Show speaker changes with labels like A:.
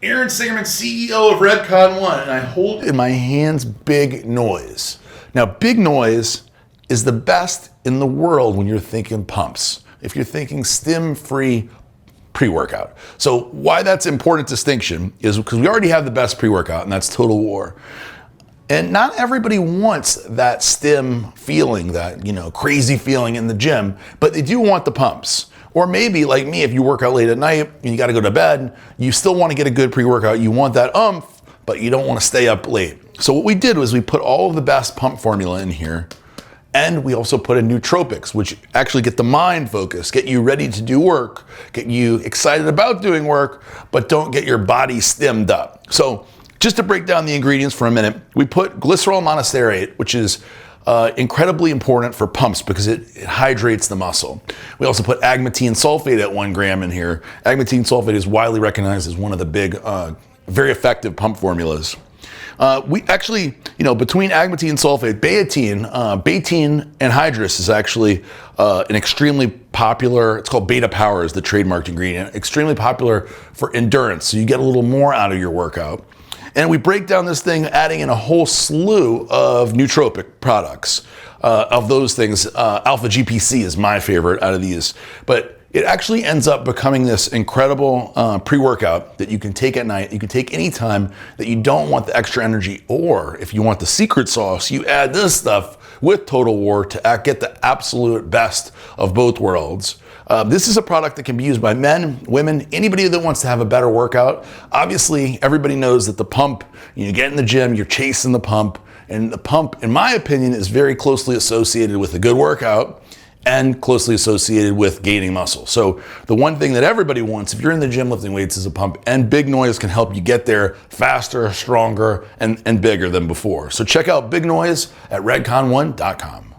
A: Aaron Singerman, CEO of Redcon1, and I hold in my hands Big Noise. Now, Big Noise is the best in the world when you're thinking pumps, if you're thinking stim-free pre-workout. So why that's important distinction is because we already have the best pre-workout, and that's Total War. And not everybody wants that stim feeling, that, crazy feeling in the gym, but they do want the pumps. Or maybe, like me, if you work out late at night and you got to go to bed, you still want to get a good pre-workout. You want that but you don't want to stay up late. So what we did was we put all of the best pump formula in here, and we also put in nootropics, which actually get the mind focused, get you ready to do work, get you excited about doing work, but don't get your body stimmed up. So just to break down the ingredients for a minute, we put glycerol monostearate, which is incredibly important for pumps because it hydrates the muscle. We also put agmatine sulfate at 1 gram in here. Agmatine sulfate is widely recognized as one of the big, very effective pump formulas. We actually, between agmatine sulfate, betaine anhydrous is actually an extremely popular, it's called Beta Power is the trademarked ingredient, extremely popular for endurance. So you get a little more out of your workout. And we break down this thing, adding in a whole slew of nootropic products. Of those things, Alpha GPC is my favorite out of these. But it actually ends up becoming this incredible pre-workout that you can take at night, you can take anytime that you don't want the extra energy. Or if you want the secret sauce, you add this stuff with Total War to get the absolute best of both worlds. This is a product that can be used by men, women, anybody that wants to have a better workout. Obviously, everybody knows that the pump, you get in the gym, you're chasing the pump, and the pump, in my opinion, is very closely associated with a good workout and closely associated with gaining muscle. So the one thing that everybody wants, if you're in the gym lifting weights, is a pump, and Big Noise can help you get there faster, stronger, and bigger than before. So check out Big Noise at redcon1.com.